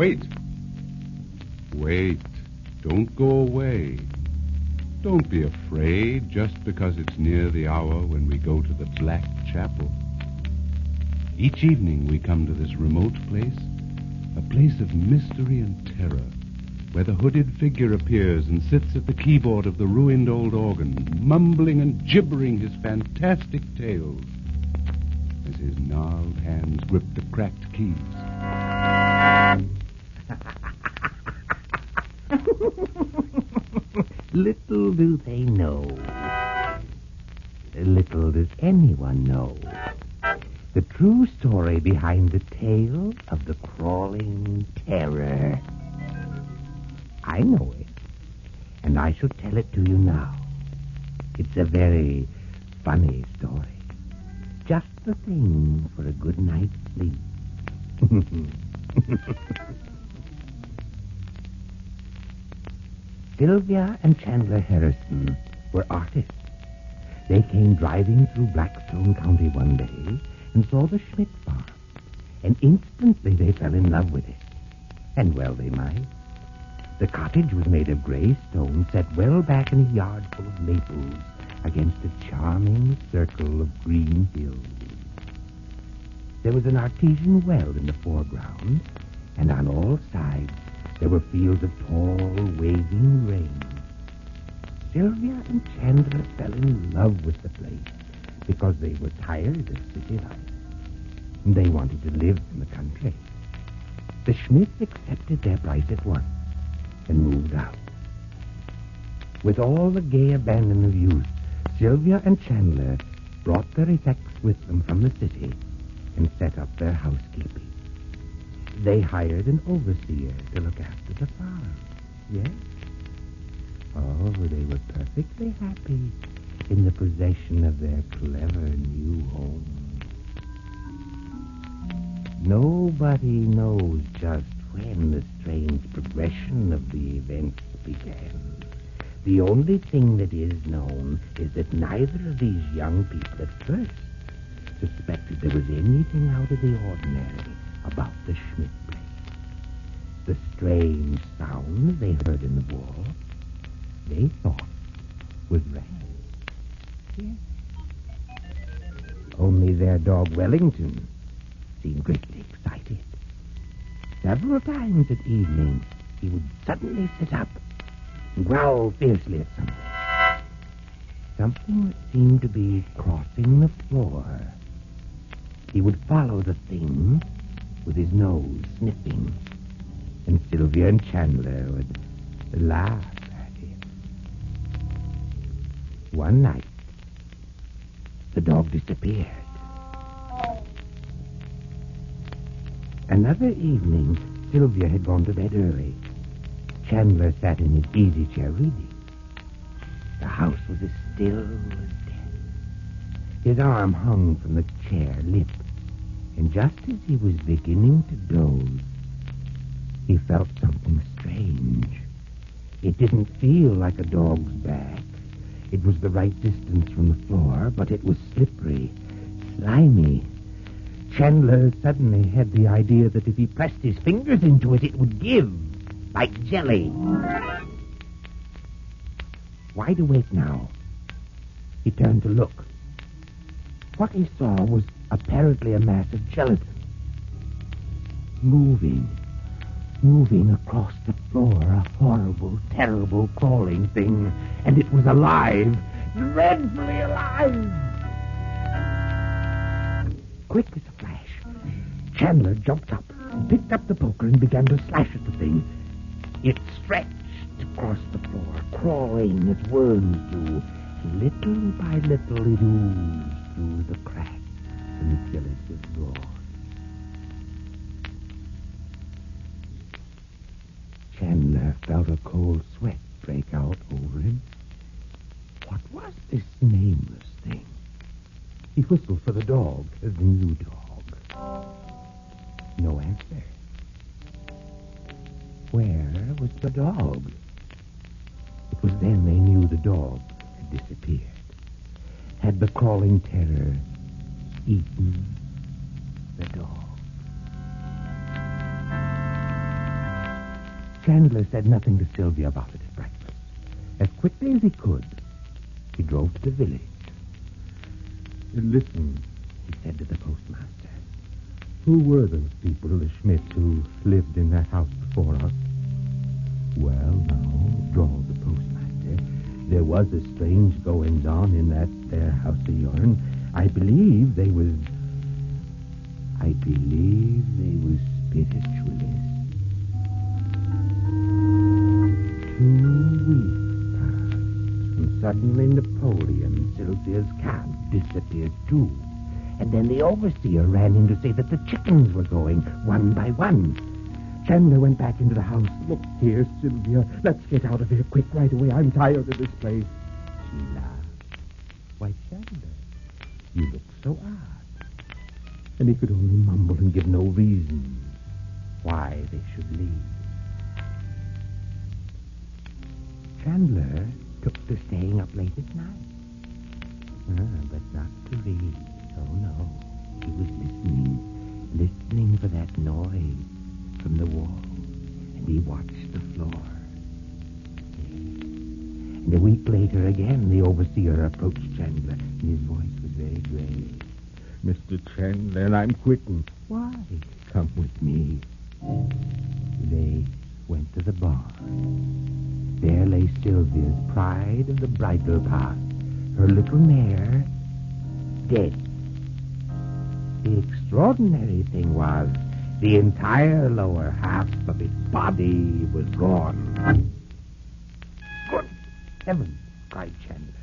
Wait. Wait. Don't go away. Don't be afraid just because it's near the hour when we go to the Black Chapel. Each evening we come to this remote place, a place of mystery and terror, where the hooded figure appears and sits at the keyboard of the ruined old organ, mumbling and gibbering his fantastic tales as his gnarled hands grip the cracked keys. Little do they know, little does anyone know, the true story behind the tale of the crawling terror. I know it, and I shall tell it to you now. It's a very funny story. Just the thing for a good night's sleep. Sylvia and Chandler Harrison were artists. They came driving through Blackstone County one day and saw the Schmidt farm. And instantly they fell in love with it. And well they might. The cottage was made of gray stone set well back in a yard full of maples against a charming circle of green hills. There was an artesian well in the foreground, and on all sides there were fields of tall, waving grain. Sylvia and Chandler fell in love with the place because they were tired of city life. They wanted to live in the country. The Schmidts accepted their price at once and moved out. With all the gay abandon of youth, Sylvia and Chandler brought their effects with them from the city and set up their housekeeping. They hired an overseer to look after the farm. Yes? Oh, they were perfectly happy in the possession of their clever new home. Nobody knows just when the strange progression of the events began. The only thing that is known is that neither of these young people at first suspected there was anything out of the ordinary about the Schmidt place. The strange sounds they heard in the wall, they thought was rats. Yes. Only their dog Wellington seemed greatly excited. Several times at evening, he would suddenly sit up and growl fiercely at something. Something that seemed to be crossing the floor. He would follow the thing with his nose, sniffing, and Sylvia and Chandler would laugh at him. One night, the dog disappeared. Another evening, Sylvia had gone to bed early. Chandler sat in his easy chair reading. The house was as still as death. His arm hung from the chair, limp, and just as he was beginning to doze, he felt something strange. It didn't feel like a dog's back. It was the right distance from the floor, but it was slippery, slimy. Chandler suddenly had the idea that if he pressed his fingers into it, it would give, like jelly. Wide awake now, he turned to look. What he saw was apparently a mass of gelatin. Moving across the floor, a horrible, terrible crawling thing. And it was alive, dreadfully alive. Quick as a flash, Chandler jumped up, picked up the poker, and began to slash at the thing. It stretched across the floor, crawling as worms do. Little by little, it oozed through the cracks until it was gone. Chandler felt a cold sweat break out over him. What was this nameless thing? He whistled for the dog, the new dog. No answer. Where was the dog? It was then they knew the dog had disappeared. Had the crawling terror eaten the dog? Chandler said nothing to Sylvia about it at breakfast. As quickly as he could, he drove to the village. Listen, He said to the postmaster. who were those people, the Schmidts, who lived in that house before us? Well, now, drawled the postmaster, there was a strange goings-on in that there house of yourn. I believe they was spiritualists. 2 weeks passed, and suddenly Napoleon, Sylvia's cab, disappeared too. And then the overseer ran in to say that the chickens were going, one by one. Chandler went back into the house. Look here, Sylvia. Let's get out of here quick right away. I'm tired of this place. She laughed. Why, Chandler, you look so odd. And he could only mumble and give no reason why they should leave. Chandler took to staying up late at night. But not to read. Oh, no. He was listening for that noise from the wall. And he watched the floor. And a week later again, the overseer approached Chandler, and his voice was very grave. Mr. Chandler, I'm quitting. Why? Come with me. They went to the barn. There lay Sylvia's pride of the bridal path, her little mare, dead. The extraordinary thing was the entire lower half of its body was gone. Good heavens, cried Chandler.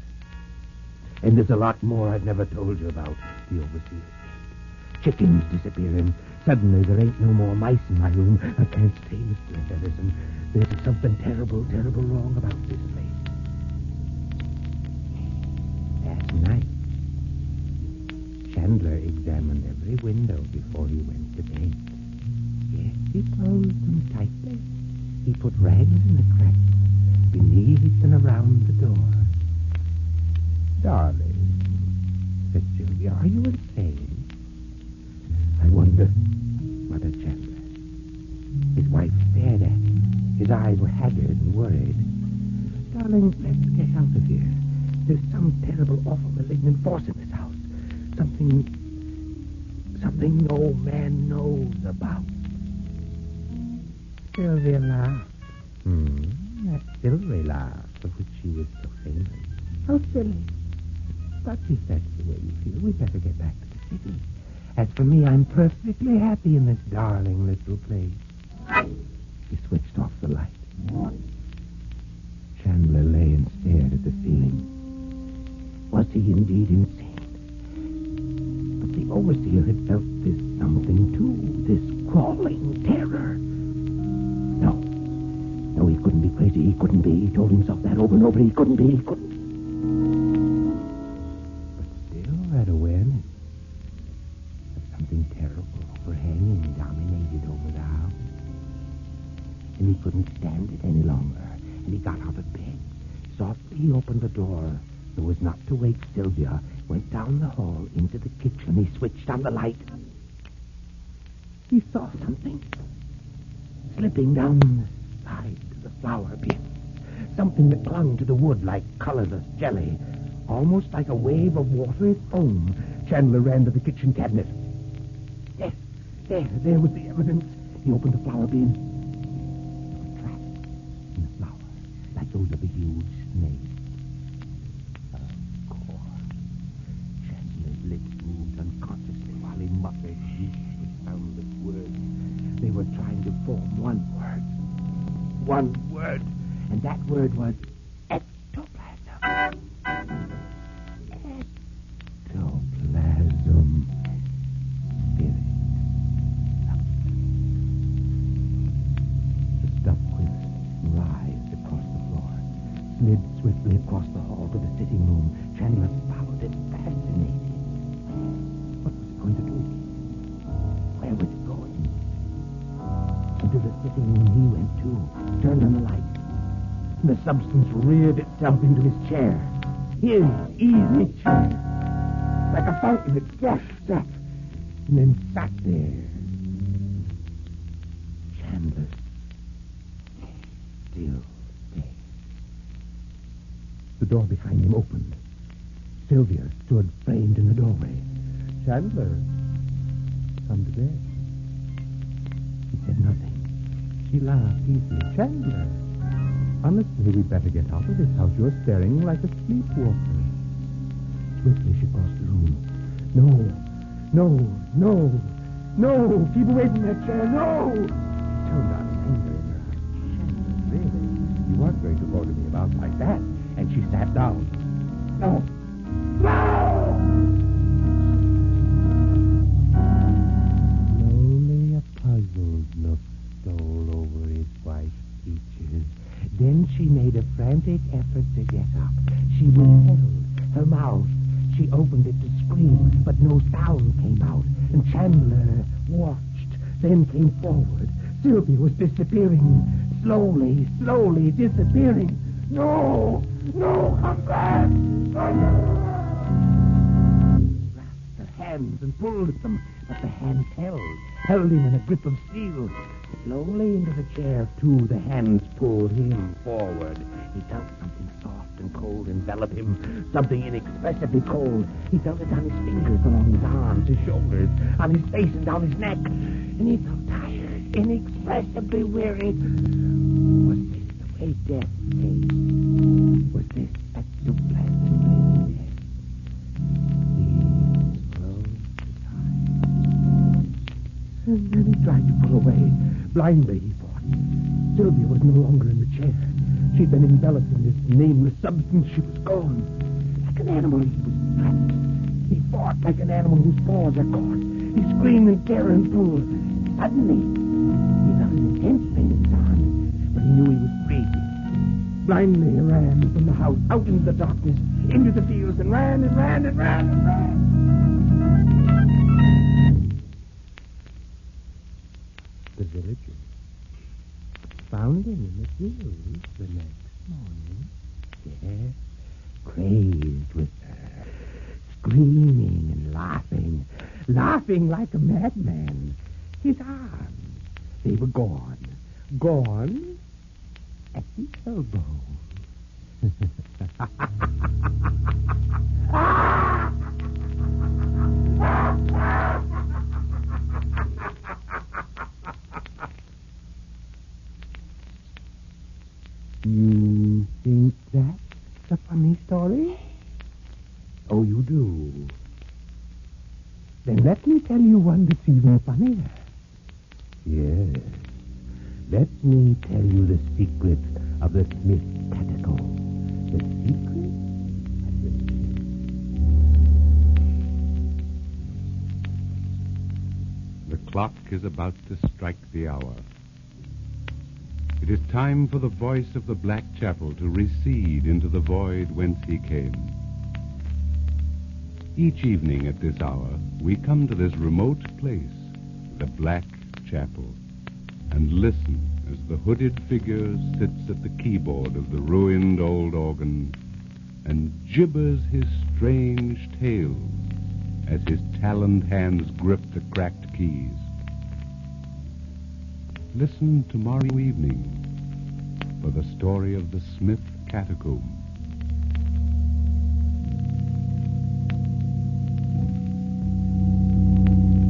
And there's a lot more I've never told you about, the overseer said. Chickens disappearing. Suddenly there ain't no more mice in my room. I can't stay, Mr. Edison. There's something terrible, terrible wrong about this place. That night, Chandler examined every window before he went to bed. Yes, he closed them tightly. He put rags in the cracks beneath and around the door. Darling, said Sylvia, are you insane? I wonder, muttered Chandler. His wife stared at him. His eyes were haggard and worried. Darling, let's get out of here. There's some terrible, awful, malignant force in this house. Something no man knows about. Sylvia laughed. That silvery laugh of which she was so famous. How silly. But if that's the way you feel, we'd better get back to the city. As for me, I'm perfectly happy in this darling little place. He switched off the light. Chandler lay and stared at the ceiling. Was he indeed insane? But the overseer had felt this something, too. This crawling terror. No, he couldn't be crazy. He couldn't be. He told himself that over and over. He couldn't be. But still, that awareness of something terrible overhanging dominated over the house. And he couldn't stand it any longer. And he got out of bed. Softly, he opened the door so as not to wake Sylvia, went down the hall into the kitchen. He switched on the light. He saw something slipping down the side to the flour bin. Something that clung to the wood like colorless jelly, almost like a wave of watery foam. Chandler ran to the kitchen cabinet. Yes, there was the evidence. He opened the flour bin. There were tracks in the flour, like those of a huge snake. Of course. Chandler's lips moved unconsciously while he muttered these soundless words. They were trying to form one word. One word. And that word was ectoplasm. Ectoplasm. Spirit. The stuff quivered and writhed across the floor, slid swiftly across the hall to the sitting room. Chandler followed it, fascinated. What was it going to do? Where was it going? Into the sitting room he went too, turned on the light. The substance reared itself into his chair. His easy chair. Like a fountain, it gushed up and then sat there. Chandler's door behind him opened. Sylvia stood framed in the doorway. Chandler, come to bed. He said nothing. She laughed easily. Chandler, honestly, we'd better get out of this house. You're staring like a sleepwalker. Swiftly she crossed the room. No! Keep away from that chair, no! She turned on in anger in her eyes. Chandler, really? You weren't going to order me about like that. And she sat down. No! Slowly a puzzled look stole over his wife's features. Then she made a frantic effort to get up. She withheld her mouth. She opened it to scream, but no sound came out. And Chandler watched, then came forward. Sylvia was disappearing. Slowly disappearing. No, come back! He grasped her hands and pulled at them, but the hands held him in a grip of steel. Slowly into the chair, too, the hands pulled him forward. He felt something soft and cold envelop him, something inexpressibly cold. He felt it on his fingers, along his arms, his shoulders, on his face and down his neck. And he felt tired, inexpressibly weary. Was this the way death came? Was this that suplex really death? He closed his eyes. And then he tried to pull away. Blindly, he fought. Sylvia was no longer in the chair. She'd been enveloped in this nameless substance. She was gone. Like an animal, he was trapped. He fought like an animal whose paws are caught. He screamed in terror and pulled. Suddenly, he felt an intense pain in his arm, but he knew he was free. Blindly, he ran from the house, out into the darkness, into the fields, and ran. The villagers found him in the fields the next morning. Yes, crazed with her, screaming and laughing like a madman. His arms, they were gone at the elbow. You think that's a funny story? Oh, you do? Then let me tell you one that's even funnier. Yes. Let me tell you the secret of the Smith catacomb. The secret? I will The clock is about to strike the hour. It is time for the voice of the Black Chapel to recede into the void whence he came. Each evening at this hour, we come to this remote place, the Black Chapel, and listen as the hooded figure sits at the keyboard of the ruined old organ and gibbers his strange tales as his taloned hands grip the cracked keys. Listen tomorrow evening for the story of the Smith Catacomb.